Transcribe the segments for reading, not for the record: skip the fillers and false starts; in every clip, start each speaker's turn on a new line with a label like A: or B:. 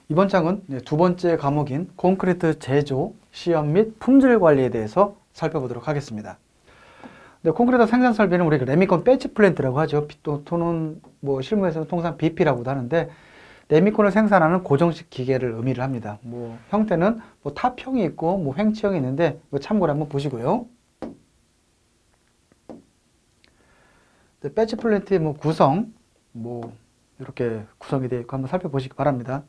A: 이번 장은 두 번째 과목인 콘크리트 제조, 시험 및 품질 관리에 대해서 살펴보도록 하겠습니다. 콘크리트 생산 설비는 우리가 레미콘 배치 플랜트라고 하죠. 또는 실무에서는 통상 BP라고도 하는데, 레미콘을 생산하는 고정식 기계를 의미를 합니다. 형태는 타평이 있고 횡치형이 있는데 이거 참고로 한번 보시고요. 배치 플랜트의 구성 이렇게 구성이 되어 있고 한번 살펴보시기 바랍니다.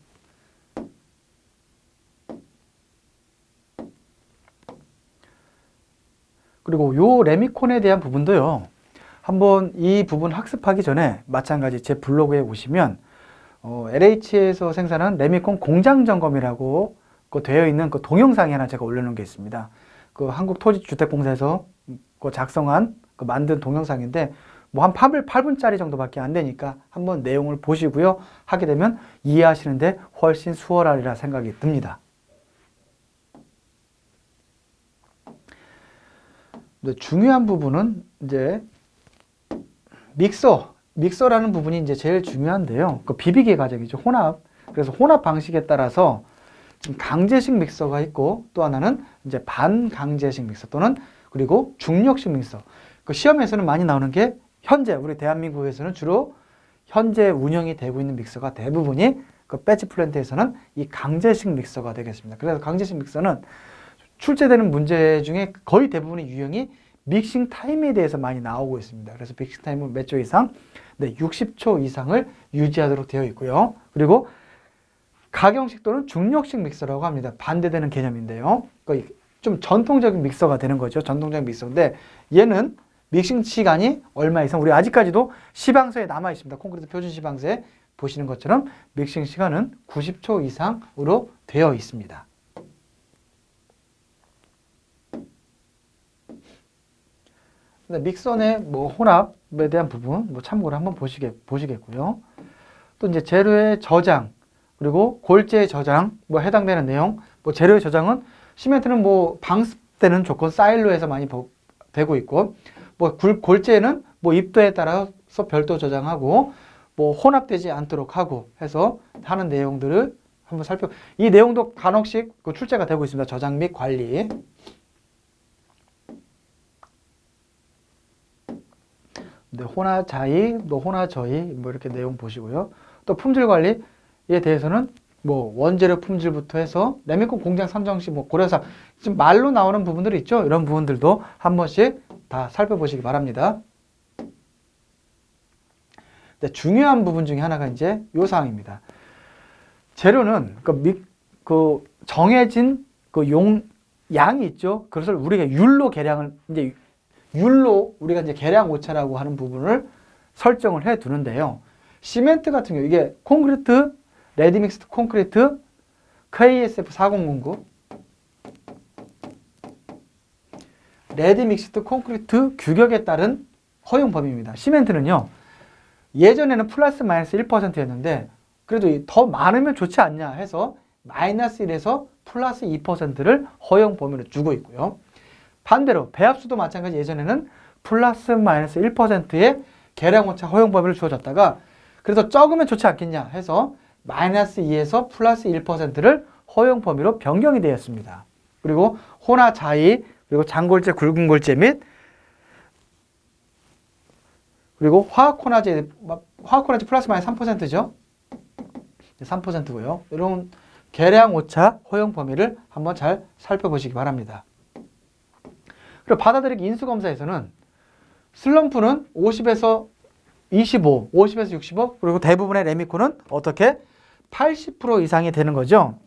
A: 그리고 요 레미콘에 대한 부분도요, 한번 이 부분 학습하기 전에 마찬가지 제 블로그에 오시면 LH에서 생산한 레미콘 공장 점검이라고 되어 있는 그 동영상이 하나 제가 올려놓은 게 있습니다. 그 한국토지주택공사에서 작성한 만든 동영상인데 한 8분짜리 정도밖에 안 되니까 한번 내용을 보시고요. 하게 되면 이해하시는데 훨씬 수월하리라 생각이 듭니다. 중요한 부분은 이제 믹서라는 부분이 이제 제일 중요한데요. 그 비비기 과정이죠. 혼합. 그래서 혼합 방식에 따라서 지금 강제식 믹서가 있고, 또 하나는 이제 반강제식 믹서 또는 그리고 중력식 믹서. 그 시험에서는 많이 나오는 게 현재 우리 대한민국에서는 주로 현재 운영이 되고 있는 믹서가 대부분이 그 배치 플랜트에서는 이 강제식 믹서가 되겠습니다. 그래서 강제식 믹서는 출제되는 문제 중에 거의 대부분의 유형이 믹싱 타임에 대해서 많이 나오고 있습니다. 그래서 믹싱 타임은 몇 초 이상? 60초 이상을 유지하도록 되어 있고요. 그리고 가경식 또는 중력식 믹서라고 합니다. 반대되는 개념인데요. 좀 전통적인 믹서가 되는 거죠. 전통적인 믹서인데 얘는 믹싱 시간이 얼마 이상, 우리 아직까지도 시방서에 남아 있습니다. 콘크리트 표준 시방서에 보시는 것처럼 믹싱 시간은 90초 이상으로 되어 있습니다. 믹서 내 혼합에 대한 부분 참고로 한번 보시겠고요. 또 이제 재료의 저장, 그리고 골재의 저장, 해당되는 내용, 재료의 저장은 시멘트는 방습되는 조건 사일로에서 많이 되고 있고, 골재는 입도에 따라서 별도 저장하고, 혼합되지 않도록 하고 해서 하는 내용들을 한번 이 내용도 간혹씩 출제가 되고 있습니다. 저장 및 관리. 혼화자의, 혼화저의 이렇게 내용 보시고요. 또 품질 관리에 대해서는 원재료 품질부터 해서 레미콘 공장 선정 시 고려사항, 지금 말로 나오는 부분들이 있죠. 이런 부분들도 한 번씩 다 살펴보시기 바랍니다. 중요한 부분 중에 하나가 이제 요 사항입니다. 재료는 정해진 양이 있죠. 그것을 우리가 율로 계량을 우리가 이제 계량 오차라고 하는 부분을 설정을 해 두는데요. 시멘트 같은 경우 이게 콘크리트, 레디믹스드 콘크리트 KSF 4009 레디믹스드 콘크리트 규격에 따른 허용 범위입니다. 시멘트는요, 예전에는 플러스 마이너스 1%였는데 그래도 더 많으면 좋지 않냐 해서 마이너스 1에서 플러스 2%를 허용 범위로 주고 있고요. 반대로 배합수도 마찬가지, 예전에는 플러스 마이너스 1%의 계량오차 허용 범위를 주어졌다가 그래서 적으면 좋지 않겠냐 해서 마이너스 2에서 플러스 1%를 허용 범위로 변경이 되었습니다. 그리고 혼화자의, 그리고 장골재, 굵은 골재 및 그리고 화학혼화재 플러스 마이너스 3%죠. 3%고요. 이런 계량오차 허용 범위를 한번 잘 살펴보시기 바랍니다. 그리고 받아들이기 인수검사에서는 슬럼프는 50에서 25, 50에서 65, 그리고 대부분의 레미콘은 어떻게? 80% 이상이 되는 거죠.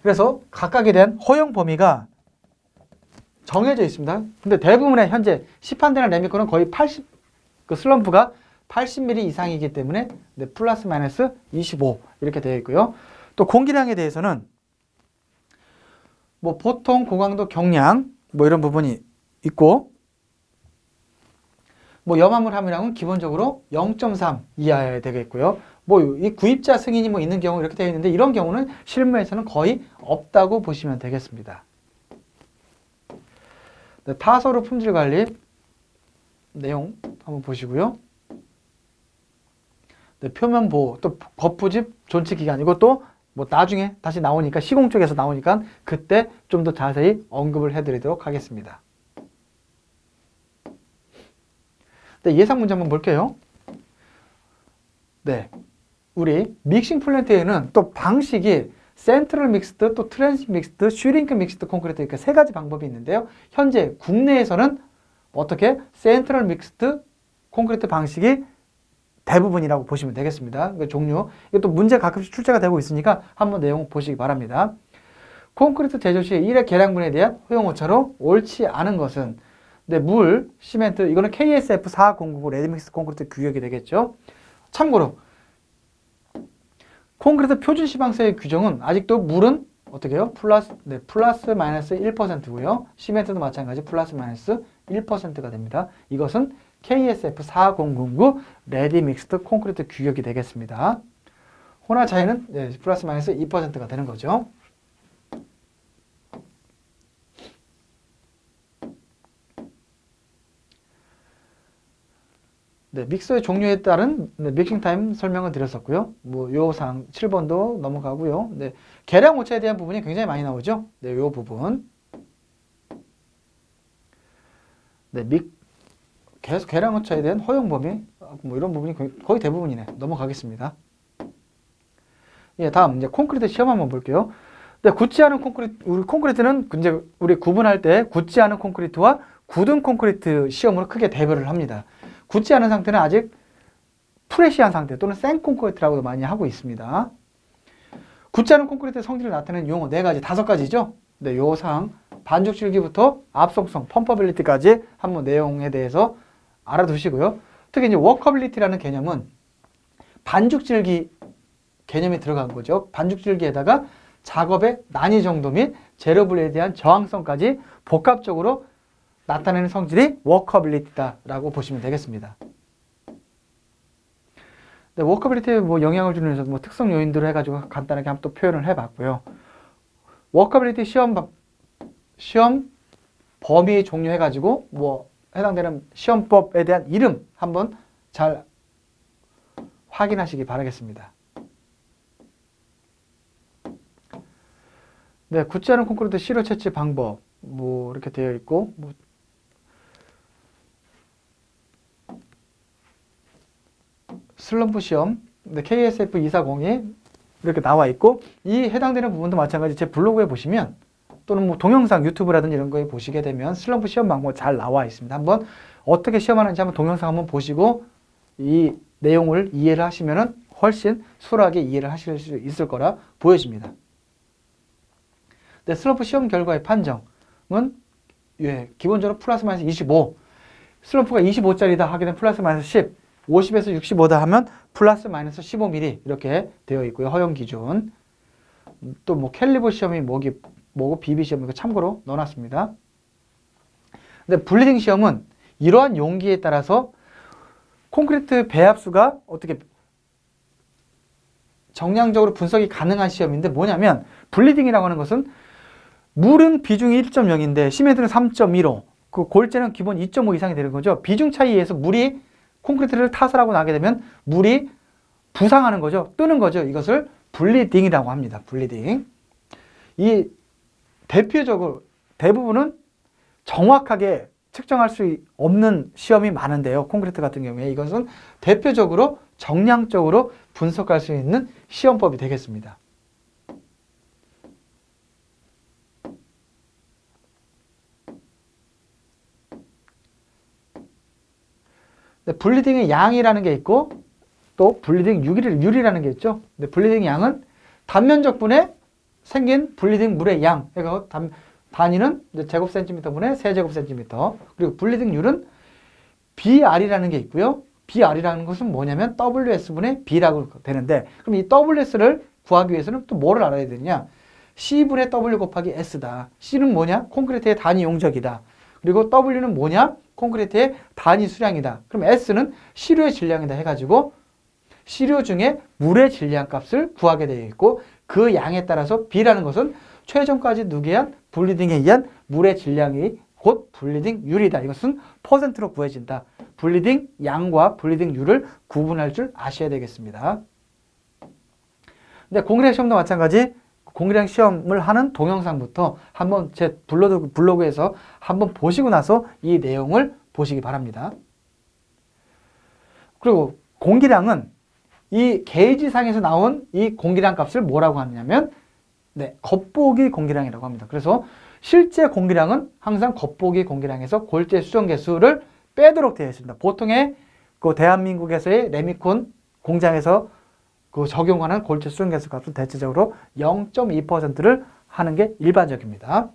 A: 그래서 각각에 대한 허용 범위가 정해져 있습니다. 근데 대부분의 현재 시판되는 레미콘은 거의 슬럼프가 80mm 이상이기 때문에 플러스 마이너스 25 이렇게 되어 있고요. 또 공기량에 대해서는 보통 고강도 경량 이런 부분이 있고, 염화물 함유량은 기본적으로 0.3 이하여야 되겠고요. 이 구입자 승인이 있는 경우 이렇게 되어 있는데 이런 경우는 실무에서는 거의 없다고 보시면 되겠습니다. 타소로 품질 관리 내용 한번 보시고요. 네, 표면 보호, 또 거푸집 존치 기간, 이것도 뭐 나중에 다시 나오니까 시공 쪽에서 나오니까 그때 좀 더 자세히 언급을 해드리도록 하겠습니다. 네, 예상 문제 한번 볼게요. 네, 우리 믹싱 플랜트에는 또 방식이 센트럴 믹스드, 또 트랜sit 믹스드, 슈링크 믹스드 콘크리트 이렇게 세 가지 방법이 있는데요. 현재 국내에서는 어떻게 센트럴 믹스드 콘크리트 방식이 대부분이라고 보시면 되겠습니다. 그 종류, 이것도 문제 가끔씩 출제가 되고 있으니까 한번 내용 보시기 바랍니다. 콘크리트 제조 시 1회 계량분에 대한 허용오차로 옳지 않은 것은 네, 물, 시멘트, 이거는 KSF 4099 레드믹스 콘크리트 규격이 되겠죠. 참고로 콘크리트 표준 시방서의 규정은 아직도 물은 어떻게 해요? 플러스 마이너스 1%고요. 시멘트도 마찬가지 플러스 마이너스 1%가 됩니다. 이것은 KSF 4009 레디 믹스드 콘크리트 규격이 되겠습니다. 혼합 차이는 네, 플러스 마이너스 2%가 되는 거죠. 네, 믹서의 종류에 따른 믹싱 타임 설명을 드렸었고요. 뭐 요상 7번도 넘어가고요. 네, 계량 오차에 대한 부분이 굉장히 많이 나오죠. 네, 요 부분. 네, 계속 계량 오차에 대한 허용 범위 뭐 이런 부분이 거의 대부분이네. 넘어가겠습니다. 예, 다음 이제 콘크리트 시험 한번 볼게요. 네, 굳지 않은 콘크리트는 이제 우리 구분할 때 굳지 않은 콘크리트와 굳은 콘크리트 시험으로 크게 대별을 합니다. 굳지 않은 상태는 아직 프레시한 상태 또는 생 콘크리트라고도 많이 하고 있습니다. 굳지 않은 콘크리트의 성질을 나타내는 용어 4가지, 5가지죠. 네, 요 사항 반죽질기부터 압속성, 펌퍼빌리티까지 한번 내용에 대해서 알아두시고요. 특히 이제 워커빌리티라는 개념은 반죽질기 개념이 들어간 거죠. 반죽질기에다가 작업의 난이 정도 및 재료 분리에 대한 저항성까지 복합적으로 나타내는 성질이 워커빌리티다라고 보시면 되겠습니다. 네, 워커빌리티에 뭐 영향을 주는 뭐 특성 요인들을 해가지고 간단하게 한번 또 표현을 해봤고요. 워커빌리티 시험 범위 종류 해가지고 뭐 해당되는 시험법에 대한 이름 한번 잘 확인하시기 바라겠습니다. 네, 굳지 않은 콘크리트 시료 채취 방법 뭐 이렇게 되어 있고 뭐 슬럼프 시험 네, KSF 2402 이렇게 나와 있고 이 해당되는 부분도 마찬가지 제 블로그에 보시면 또는 뭐 동영상 유튜브라든지 이런 거에 보시게 되면 슬럼프 시험 방법 잘 나와 있습니다. 한번 어떻게 시험하는지 한번 동영상 한번 보시고 이 내용을 이해를 하시면은 훨씬 수월하게 이해를 하실 수 있을 거라 보여집니다. 네, 슬럼프 시험 결과의 판정은 예, 기본적으로 플러스 마이너스 25 슬럼프가 25짜리다 하게 되면 플러스 마이너스 10 50에서 65다 하면 플러스 마이너스 15mm 이렇게 되어 있고요. 허용 기준 또 뭐 캘리버 시험이 뭐고 비비 시험 이거 참고로 넣어놨습니다. 근데 블리딩 시험은 이러한 용기에 따라서 콘크리트 배합수가 어떻게 정량적으로 분석이 가능한 시험인데 뭐냐면 블리딩이라고 하는 것은 물은 비중이 1.0인데 시멘트는 3.15 그 골재는 기본 2.5 이상이 되는 거죠. 비중 차이에 의해서 물이 콘크리트를 타설하고 나게 되면 물이 부상하는 거죠. 뜨는 거죠. 이것을 블리딩이라고 합니다. 블리딩. 이 대표적으로 대부분은 정확하게 측정할 수 없는 시험이 많은데요. 콘크리트 같은 경우에 이것은 대표적으로 정량적으로 분석할 수 있는 시험법이 되겠습니다. 블리딩의 양이라는 게 있고 또 블리딩 유리라는 게 있죠. 근데 블리딩 양은 단면적분에 생긴 블리딩 물의 양. 그러니까 단위는 제곱센티미터분의 세제곱센티미터. 그리고 블리딩률은 BR이라는 게 있고요. BR이라는 것은 뭐냐면 WS분의 B라고 되는데 그럼 이 WS를 구하기 위해서는 또 뭐를 알아야 되냐? C분의 W 곱하기 S다. C는 뭐냐? 콘크리트의 단위 용적이다. 그리고 W는 뭐냐? 콘크리트의 단위 수량이다. 그럼 S는 시료의 질량이다 해가지고 시료 중에 물의 질량 값을 구하게 되어 있고 그 양에 따라서 B라는 것은 최종까지 누계한 블리딩에 의한 물의 질량이 곧 블리딩률이다. 이것은 퍼센트로 구해진다. 블리딩 양과 블리딩 유를 구분할 줄 아셔야 되겠습니다. 근데 공기량 시험도 마찬가지 공기량 시험을 하는 동영상부터 한번 제 블로그에서 한번 보시고 나서 이 내용을 보시기 바랍니다. 그리고 공기량은 이 게이지상에서 나온 이 공기량 값을 뭐라고 하느냐면 겉보기 공기량이라고 합니다. 그래서 실제 공기량은 항상 겉보기 공기량에서 골재 수정 개수를 빼도록 되어 있습니다. 보통의 그 대한민국에서의 레미콘 공장에서 그 적용하는 골재 수정 개수 값은 대체적으로 0.2%를 하는 게 일반적입니다.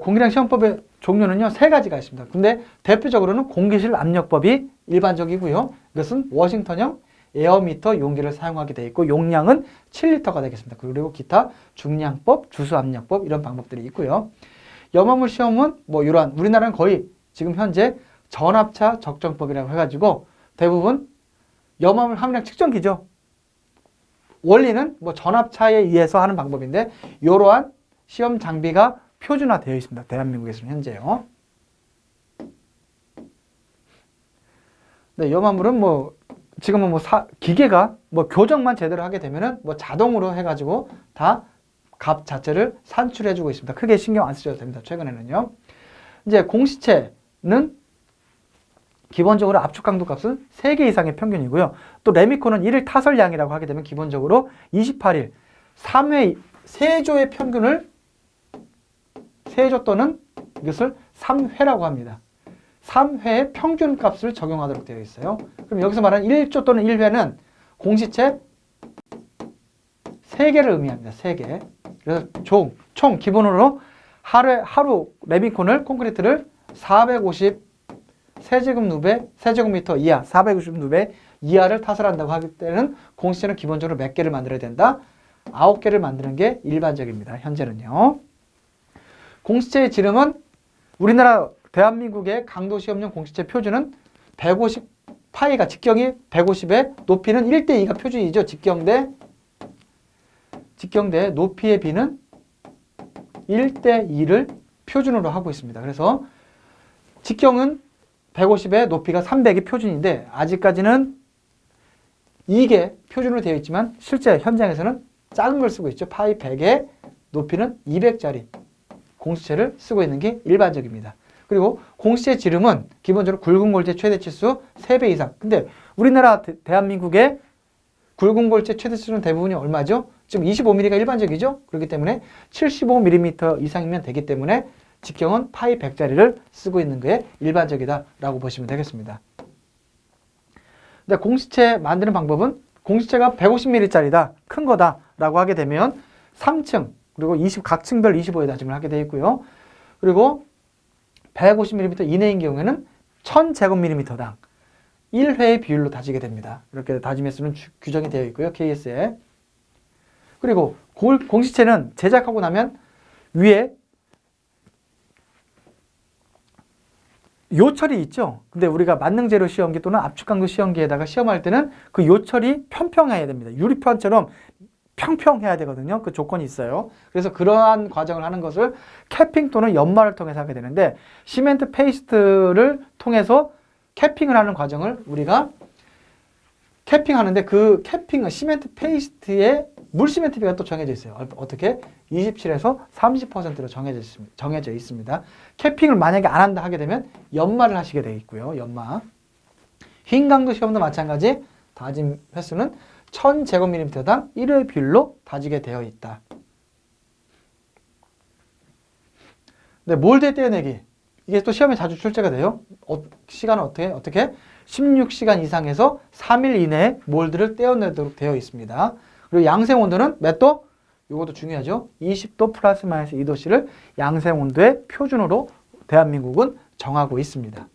A: 공기량 시험법의 종류는요, 3가지가 있습니다. 근데 대표적으로는 공기실 압력법이 일반적이고요. 이것은 워싱턴형 에어미터 용기를 사용하게 되어 있고 용량은 7리터가 되겠습니다. 그리고 기타 중량법, 주수압력법 이런 방법들이 있고요. 염화물 시험은 이러한 우리나라는 거의 지금 현재 전압차 적정법이라고 해가지고 대부분 염화물 함유량 측정기죠. 원리는 전압차에 의해서 하는 방법인데 이러한 시험 장비가 표준화되어 있습니다. 대한민국에서는 현재요. 염화물은 지금은 기계가 교정만 제대로 하게 되면은 자동으로 해가지고 다 값 자체를 산출해주고 있습니다. 크게 신경 안 쓰셔도 됩니다. 최근에는요. 이제 공시체는 기본적으로 압축 강도 값은 3개 이상의 평균이고요. 또 레미콘은 1일 타설량이라고 하게 되면 기본적으로 28일 3회 세조의 평균을 세조 또는 이것을 3회라고 합니다. 3회의 평균 값을 적용하도록 되어 있어요. 그럼 여기서 말하는 1조 또는 1회는 공시체 3개를 의미합니다. 3개. 그래서 총 기본으로 하루 레미콘을 콘크리트를 450 세제곱미터 이하, 450 누베 이하를 타설한다고 하기 때는 공시체는 기본적으로 몇 개를 만들어야 된다? 9개를 만드는 게 일반적입니다. 현재는요. 공시체의 지름은 우리나라 대한민국의 강도 시험용 공시체 표준은 150 파이가 직경이 150에 높이는 1대2가 표준이죠. 직경 대 높이의 비는 1대2를 표준으로 하고 있습니다. 그래서 직경은 150에 높이가 300이 표준인데 아직까지는 이게 표준으로 되어 있지만 실제 현장에서는 작은 걸 쓰고 있죠. 파이 100에 높이는 200짜리 공시체를 쓰고 있는 게 일반적입니다. 그리고 공시체 지름은 기본적으로 굵은 골재 최대 치수 3배 이상. 근데 우리나라 대한민국의 굵은 골재 최대 치수는 대부분이 얼마죠? 지금 25mm가 일반적이죠? 그렇기 때문에 75mm 이상이면 되기 때문에 직경은 파이 100짜리를 쓰고 있는 게 일반적이다라고 보시면 되겠습니다. 근데 공시체 만드는 방법은 공시체가 150mm짜리다, 큰 거다라고 하게 되면 3층 그리고 각층별 25에 다짐을 하게 되어 있고요. 그리고 150mm 이내인 경우에는 1000제곱m당 1회의 비율로 다지게 됩니다. 이렇게 다짐 횟수는 규정이 되어 있고요. KS에. 그리고 공시체는 제작하고 나면 위에 요철이 있죠. 근데 우리가 만능재료 시험기 또는 압축강도 시험기에다가 시험할 때는 그 요철이 평평해야 됩니다. 유리판처럼 평평해야 되거든요. 그 조건이 있어요. 그래서 그러한 과정을 하는 것을 캐핑 또는 연마를 통해서 하게 되는데 시멘트 페이스트를 통해서 캐핑을 하는 과정을 우리가 캐핑하는데 그 캐핑은 시멘트 페이스트에 물시멘트비가 또 정해져 있어요. 어떻게? 27에서 30%로 정해져 있습니다. 캐핑을 만약에 안 한다 하게 되면 연마를 하시게 되어 있고요. 연마. 흰 강도 시험도 마찬가지 다짐 횟수는 1000제곱m당 1회 비율로 다지게 되어 있다. 네, 몰드의 떼어내기. 이게 또 시험에 자주 출제가 돼요. 시간은 어떻게? 16시간 이상에서 3일 이내에 몰드를 떼어내도록 되어 있습니다. 그리고 양생 온도는 몇 도? 이것도 중요하죠. 20도 플러스 마이너스 2도씨를 양생 온도의 표준으로 대한민국은 정하고 있습니다.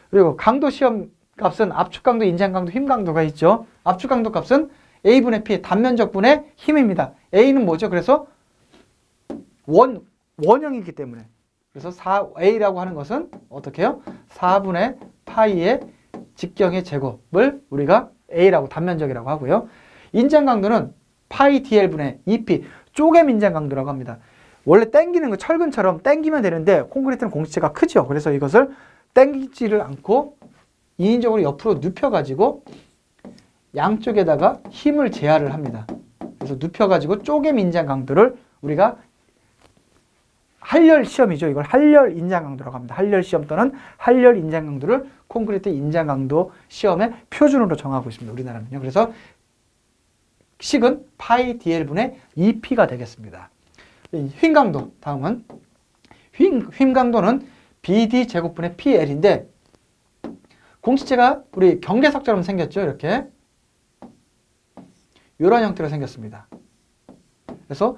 A: 그리고 강도 시험 값은 압축 강도, 인장 강도, 힘 강도가 있죠. 압축 강도 값은 A분의 P, 단면적분의 힘입니다. A는 뭐죠? 그래서 원형이기 때문에. 그래서 A라고 하는 것은 어떻게 해요? 4분의 파이의 직경의 제곱을 우리가 A라고 단면적이라고 하고요. 인장 강도는 파이 DL분의 2P, 쪼개임 인장 강도라고 합니다. 원래 당기는 거 철근처럼 당기면 되는데 콘크리트는 공시체가 크죠. 그래서 이것을 당기지를 않고 인위적으로 옆으로 눕혀가지고 양쪽에다가 힘을 제어를 합니다. 그래서 눕혀가지고 쪼개 인장 강도를 우리가 할열 시험이죠. 이걸 할열 인장 강도라고 합니다. 할열 시험 또는 할열 인장 강도를 콘크리트 인장 강도 시험의 표준으로 정하고 있습니다. 우리나라는요. 그래서 식은 파이 dl분의 2p가 되겠습니다. 휭 강도, 다음은 휭 강도는 bd 제곱분의 pl인데 공시체가 우리 경계석처럼 생겼죠. 이렇게 이런 형태로 생겼습니다. 그래서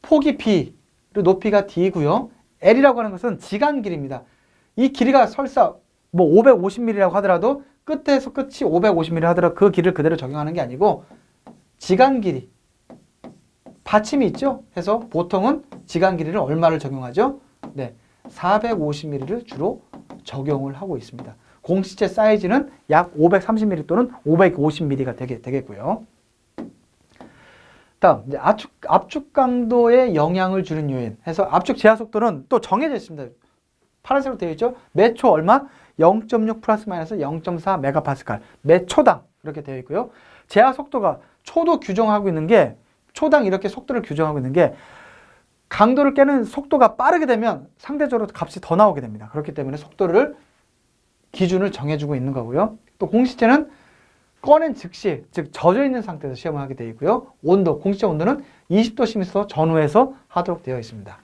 A: 폭이 b, 높이가 d고요. l이라고 하는 것은 지간 길이입니다. 이 길이가 설사 뭐 550mm라고 하더라도 끝에서 끝이 550mm 하더라도 그 길을 그대로 적용하는 게 아니고 지간 길이, 받침이 있죠. 해서 보통은 지간 길이를 얼마를 적용하죠? 네, 450mm를 주로 적용을 하고 있습니다. 공시체 사이즈는 약 530mm 또는 550mm가 되겠고요. 다음, 이제 압축 강도에 영향을 주는 요인 해서 압축 제하 속도는 또 정해져 있습니다. 파란색으로 되어 있죠. 매 초 얼마? 0.6 플러스 마이너스 0.4 메가파스칼 매 초당 이렇게 되어 있고요. 제하 속도가 초도 규정하고 있는 게 초당 이렇게 속도를 규정하고 있는 게 강도를 깨는 속도가 빠르게 되면 상대적으로 값이 더 나오게 됩니다. 그렇기 때문에 속도를 기준을 정해주고 있는 거고요. 또 공시체는 꺼낸 즉시, 즉 젖어 있는 상태에서 시험을 하게 되어 있고요. 온도, 공시체 온도는 20도씨에서 전후해서 하도록 되어 있습니다.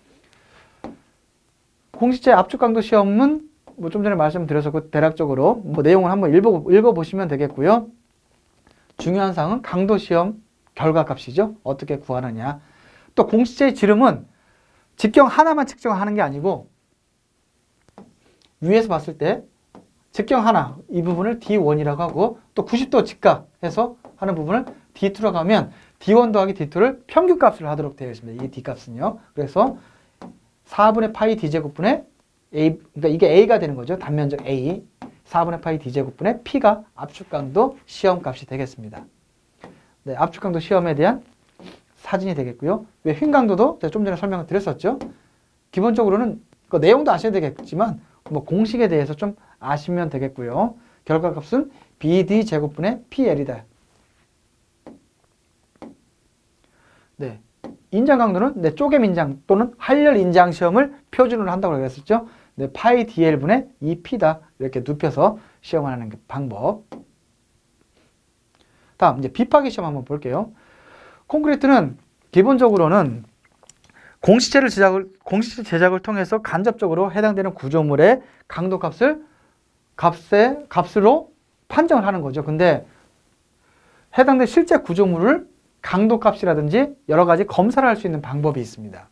A: 공시체 압축 강도 시험은 뭐 좀 전에 말씀드렸었고 대략적으로 뭐 내용을 한번 읽어보시면 되겠고요. 중요한 사항은 강도 시험 결과값이죠. 어떻게 구하느냐. 또 공시체의 지름은 직경 하나만 측정하는 게 아니고 위에서 봤을 때 직경 하나, 이 부분을 D1이라고 하고 또 90도 직각해서 하는 부분을 D2라고 하면 D1 더하기 D2를 평균값을 하도록 되어 있습니다. 이 D값은요. 그래서 4분의 파이 D제곱분의 A, 그러니까 이게 A가 되는 거죠. 단면적 A. 4분의 파이 D제곱분의 P가 압축강도 시험값이 되겠습니다. 네, 압축강도 시험에 대한 사진이 되겠고요. 왜 휭강도도 제가 좀 전에 설명을 드렸었죠. 기본적으로는 그 내용도 아셔야 되겠지만 뭐 공식에 대해서 좀 아시면 되겠고요. 결과값은 BD 제곱분의 PL이다. 네, 인장 강도는 네, 쪼개 인장 또는 할열 인장 시험을 표준으로 한다고 그랬었죠. 네, 파이 DL분의 2P다. 이렇게 눕혀서 시험하는 방법. 다음 이제 비파기 시험 한번 볼게요. 콘크리트는 기본적으로는 공시체 제작을 통해서 간접적으로 해당되는 구조물의 강도 값으로 판정을 하는 거죠. 근데 해당된 실제 구조물을 강도 값이라든지 여러 가지 검사를 할 수 있는 방법이 있습니다.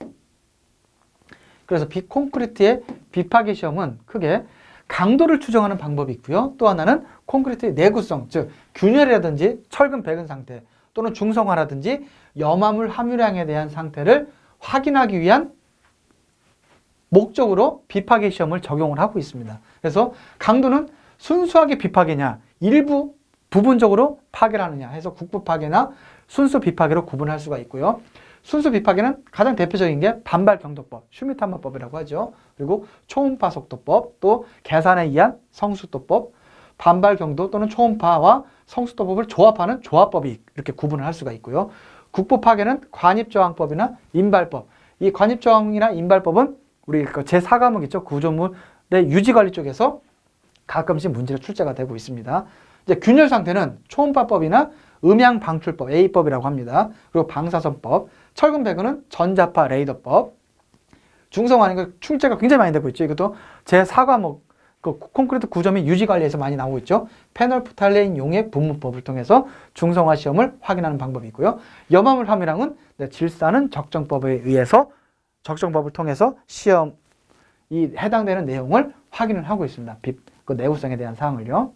A: 그래서 콘크리트의 비파기 시험은 크게 강도를 추정하는 방법이 있고요. 또 하나는 콘크리트의 내구성, 즉 균열이라든지 철근 배근 상태 또는 중성화라든지 염화물 함유량에 대한 상태를 확인하기 위한 목적으로 비파기 시험을 적용을 하고 있습니다. 그래서 강도는 순수하게 비파기냐, 일부 부분적으로 파괴를 하느냐 해서 국부 파괴나 순수 비파괴로 구분할 수가 있고요. 순수 비파괴는 가장 대표적인 게 반발경도법, 슈미타마법이라고 하죠. 그리고 초음파 속도법, 또 계산에 의한 성숙도법, 반발경도 또는 초음파와 성숙도법을 조합하는 조합법이 이렇게 구분을 할 수가 있고요. 국부 파괴는 관입저항법이나 인발법. 이 관입저항이나 인발법은 우리 제4과목 있죠. 구조물의 유지관리 쪽에서 가끔씩 문제로 출제가 되고 있습니다. 이제 균열 상태는 초음파법이나 음향방출법, A법이라고 합니다. 그리고 방사선법, 철근 배근은 전자파 레이더법, 중성화는 출제가 굉장히 많이 되고 있죠. 이것도 제4과목 콘크리트 구조 및 유지 관리에서 많이 나오고 있죠. 페놀프탈레인 용액 분무법을 통해서 중성화 시험을 확인하는 방법이 있고요. 염화물 함유량은 질사는 적정법에 의해서 적정법을 통해서 시험 이 해당되는 내용을 확인을 하고 있습니다. 그 내구성에 대한 사항을요.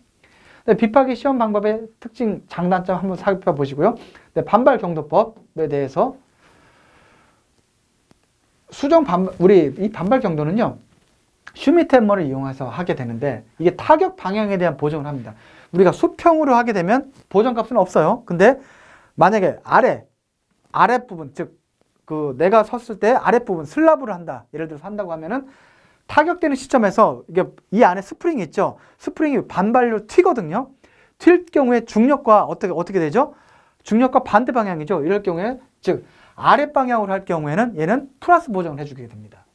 A: 비파기 시험 방법의 특징, 장단점 한번 살펴보시고요. 반발경도법에 대해서 우리 이 반발경도는요. 슈미트 햄머를 이용해서 하게 되는데 이게 타격 방향에 대한 보정을 합니다. 우리가 수평으로 하게 되면 보정값은 없어요. 근데 만약에 아랫부분, 즉 그 내가 섰을 때 아랫부분 슬라브를 한다. 예를 들어서 한다고 하면은 타격되는 시점에서 이게 이 안에 스프링이 있죠. 스프링이 반발로 튀거든요. 튈 경우에 중력과 어떻게 되죠? 중력과 반대 방향이죠. 이럴 경우에 즉 아랫 방향으로 할 경우에는 얘는 플러스 보정을 해주게 됩니다.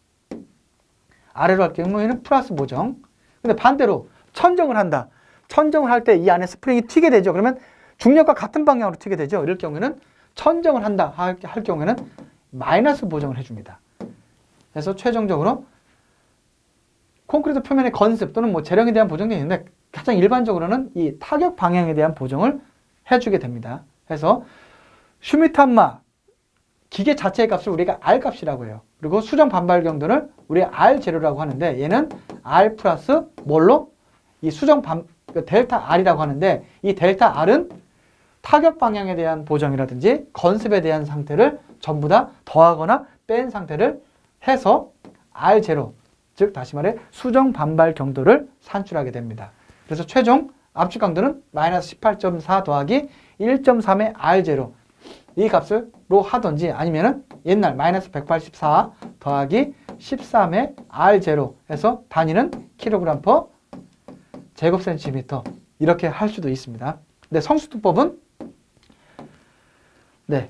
A: 아래로 할 경우에는 플러스 보정. 근데 반대로 천정을 한다. 천정을 할 때 이 안에 스프링이 튀게 되죠. 그러면 중력과 같은 방향으로 튀게 되죠. 이럴 경우에는 천정을 한다 할 경우에는 마이너스 보정을 해줍니다. 그래서 최종적으로 콘크리트 표면의 건습 또는 뭐 재령에 대한 보정이 있는데 가장 일반적으로는 이 타격 방향에 대한 보정을 해주게 됩니다. 그래서 슈미탄마 기계 자체의 값을 우리가 R 값이라고 해요. 그리고 수정 반발 경도를 우리 R 제로라고 하는데 얘는 R 플러스 뭘로? 이 수정 델타 R이라고 하는데 이 델타 R은 타격 방향에 대한 보정이라든지 건습에 대한 상태를 전부 다 더하거나 뺀 상태를 해서 R 제로, 즉 다시 말해 수정 반발 경도를 산출하게 됩니다. 그래서 최종 압축 강도는 마이너스 18.4 더하기 1.3의 R 제로 이 값으로 하든지 아니면은 옛날 마이너스 184 더하기 13의 R 제로 해서 단위는 킬로그램 퍼 제곱센티미터 이렇게 할 수도 있습니다. 근데 성수투법은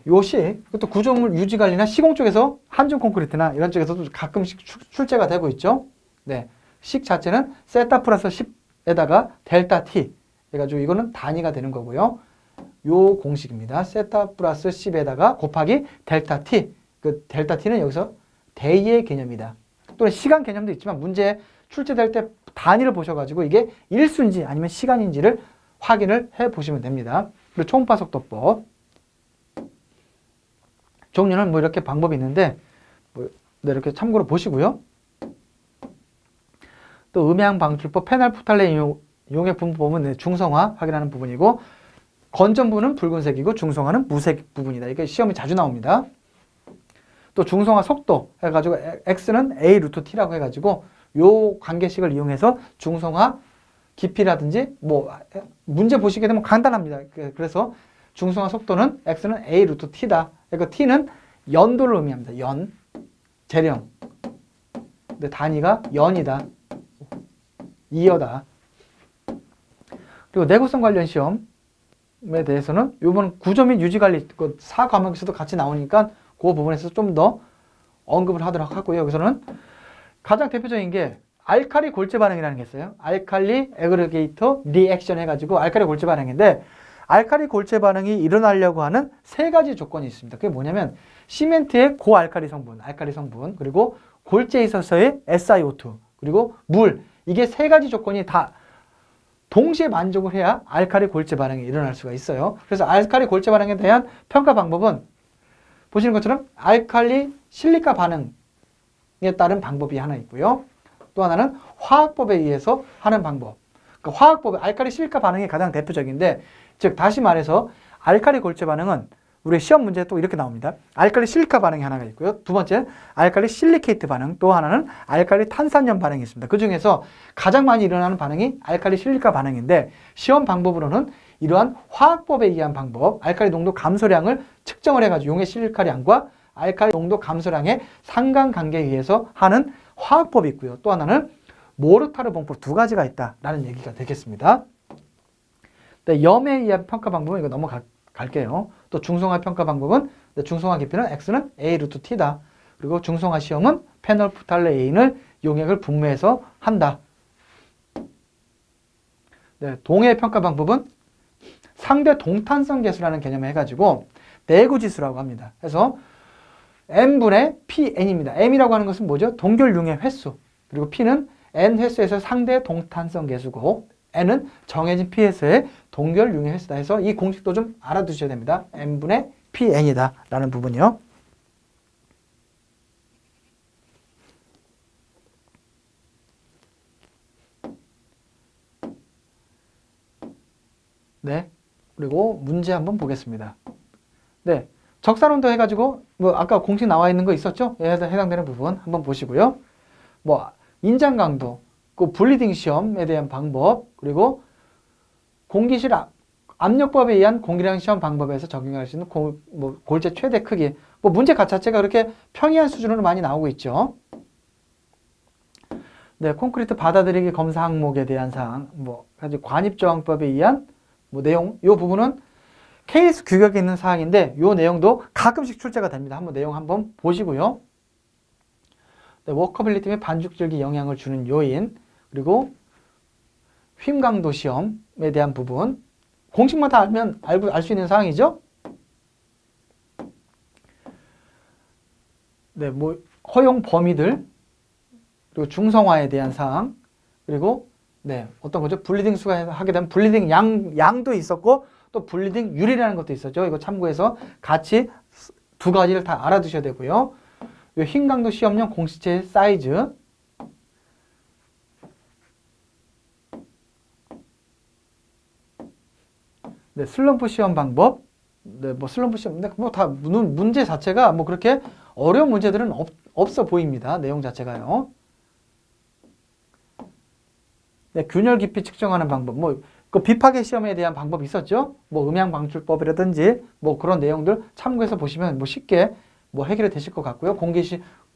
A: 요시 또 구조물 유지관리나 시공 쪽에서 한중 콘크리트나 이런 쪽에서도 가끔씩 출제가 되고 있죠. 식 자체는 세타 플러스 10에다가 델타 t 해가지고 이거는 단위가 되는 거고요. 요 공식입니다. 세타 플러스 10에다가 곱하기 델타 t. 그 델타 t는 여기서 데이의 개념이다. 또는 시간 개념도 있지만 문제 출제될 때 단위를 보셔가지고 이게 일수인지 아니면 시간인지를 확인을 해 보시면 됩니다. 그리고 초음파 속도법. 종류는 뭐 이렇게 방법이 있는데 이렇게 참고로 보시고요. 또 음향 방출법, 페널 포탈레 이용의 분법은 중성화 확인하는 부분이고 건전부는 붉은색이고 중성화는 무색 부분이다. 이게 시험이 자주 나옵니다. 또 중성화 속도 해가지고 x는 a 루트 t라고 해가지고 요 관계식을 이용해서 중성화 깊이라든지 뭐 문제 보시게 되면 간단합니다. 그래서 중성화 속도는 x는 a 루트 t다. 그러니까 t는 연도를 의미합니다. 연, 재령. 근데 단위가 연이다. 이어다. 그리고 내구성 관련 시험에 대해서는 이번 구조 및 유지 관리 그 4과목에서도 같이 나오니까 그 부분에서 좀 더 언급을 하도록 하고요. 여기서는 가장 대표적인 게 알칼리 골재 반응이라는 게 있어요. 알칼리 애그리게이터 리액션 해가지고 알칼리 골재 반응인데 알칼리 골재 반응이 일어나려고 하는 세 가지 조건이 있습니다. 그게 뭐냐면 시멘트의 고알칼리 성분, 알칼리 성분, 그리고 골재에 있어서의 SiO2, 그리고 물. 이게 세 가지 조건이 다 동시에 만족을 해야 알칼리 골재 반응이 일어날 수가 있어요. 그래서 알칼리 골재 반응에 대한 평가 방법은 보시는 것처럼 알칼리 실리카 반응에 따른 방법이 하나 있고요. 또 하나는 화학법에 의해서 하는 방법. 그러니까 화학법의 알칼리 실리카 반응이 가장 대표적인데 즉 다시 말해서 알칼리 골재 반응은 우리 시험 문제에 또 이렇게 나옵니다. 알칼리 실리카 반응이 하나가 있고요. 두 번째는 알칼리 실리케이트 반응, 또 하나는 알칼리 탄산염 반응이 있습니다. 그 중에서 가장 많이 일어나는 반응이 알칼리 실리카 반응인데 시험 방법으로는 이러한 화학법에 의한 방법, 알칼리 농도 감소량을 측정을 해가지고 용해 실리카량과 알칼리 농도 감소량의 상관관계에 의해서 하는 화학법이 있고요. 또 하나는 모르타르 봉법 두 가지가 있다라는 얘기가 되겠습니다. 네, 염에 의한 평가 방법은 이거 넘어갈게요. 또 중성화 평가 방법은 중성화 깊이는 x는 a 루트 t다. 그리고 중성화 시험은 페놀프탈레인을 용액을 분무해서 한다. 네, 동해 평가 방법은 상대 동탄성 계수라는 개념을 해가지고 내구 지수라고 합니다. 그래서 m분의 pn입니다. m이라고 하는 것은 뭐죠? 동결 융의 횟수. 그리고 p는 n 횟수에서 상대 동탄성 계수고 n은 정해진 p에서의 동결 융의 횟수다 해서 이 공식도 좀 알아두셔야 됩니다. m분의 pn이다 라는 부분이요. 네. 그리고 문제 한번 보겠습니다. 네. 적산온도 해가지고 뭐 아까 공식 나와 있는 거 있었죠? 해당되는 부분 한번 보시고요. 뭐 인장 강도, 그 블리딩 시험에 대한 방법, 그리고 공기실 압력법에 의한 공기량 시험 방법에서 적용할 수 있는 골재 최대 크기, 뭐 문제 자체가 그렇게 평이한 수준으로 많이 나오고 있죠. 네, 콘크리트 받아들이기 검사 항목에 대한 사항, 뭐 관입저항법에 의한 뭐 내용, 요 부분은 케이스 규격에 있는 사항인데 요 내용도 가끔씩 출제가 됩니다. 한번 내용 한번 보시고요. 네, 워커빌리티 및 반죽절기 영향을 주는 요인, 그리고 휨 강도 시험에 대한 부분, 공식만 다 알면 알 수 있는 사항이죠. 네, 뭐 허용 범위들, 그리고 중성화에 대한 사항, 그리고 네, 어떤 거죠? 블리딩 수가 하게 되면 블리딩 양도 있었고 또 블리딩 율이라는 것도 있었죠. 이거 참고해서 같이 두 가지를 다 알아두셔야 되고요. 이 휨 강도 시험용 공시체 사이즈, 네, 슬럼프 시험 방법, 네, 뭐 슬럼프 시험, 뭐 다 문제 자체가 뭐 그렇게 어려운 문제들은 없어 보입니다. 내용 자체가요. 네, 균열 깊이 측정하는 방법, 뭐 그 비파괴 시험에 대한 방법이 있었죠. 뭐 음향 방출법이라든지 뭐 그런 내용들 참고해서 보시면 뭐 쉽게 뭐 해결이 되실 것 같고요.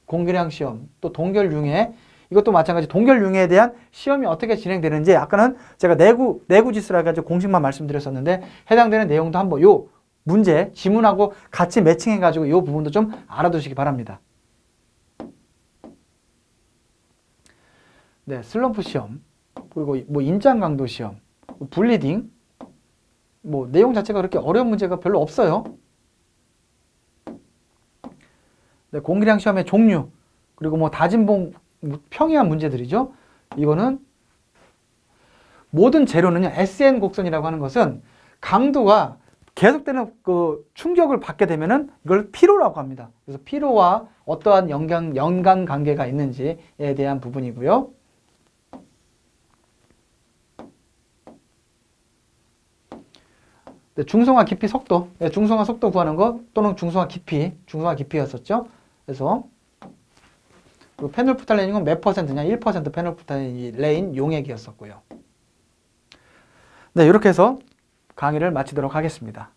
A: 공기량 시험, 또 동결융해, 이것도 마찬가지 동결융해에 대한 시험이 어떻게 진행되는지 아까는 제가 내구 지수라 해가지고 공식만 말씀드렸었는데 해당되는 내용도 한번 요 문제 지문하고 같이 매칭해가지고 요 부분도 좀 알아두시기 바랍니다. 네, 슬럼프 시험, 그리고 뭐 인장 강도 시험, 블리딩, 뭐 내용 자체가 그렇게 어려운 문제가 별로 없어요. 네, 공기량 시험의 종류, 그리고 뭐 다진봉 평이한 문제들이죠. 이거는 모든 재료는요, SN 곡선이라고 하는 것은 강도가 계속되는 그 충격을 받게 되면은 이걸 피로라고 합니다. 그래서 피로와 어떠한 연관 관계가 있는지에 대한 부분이고요. 네, 중성화 깊이 속도, 네, 중성화 속도 구하는 거 또는 중성화 깊이였었죠. 그래서 페놀프탈렌은 몇 퍼센트냐? 1% 페놀프탈렌 용액이었었고요. 네, 이렇게 해서 강의를 마치도록 하겠습니다.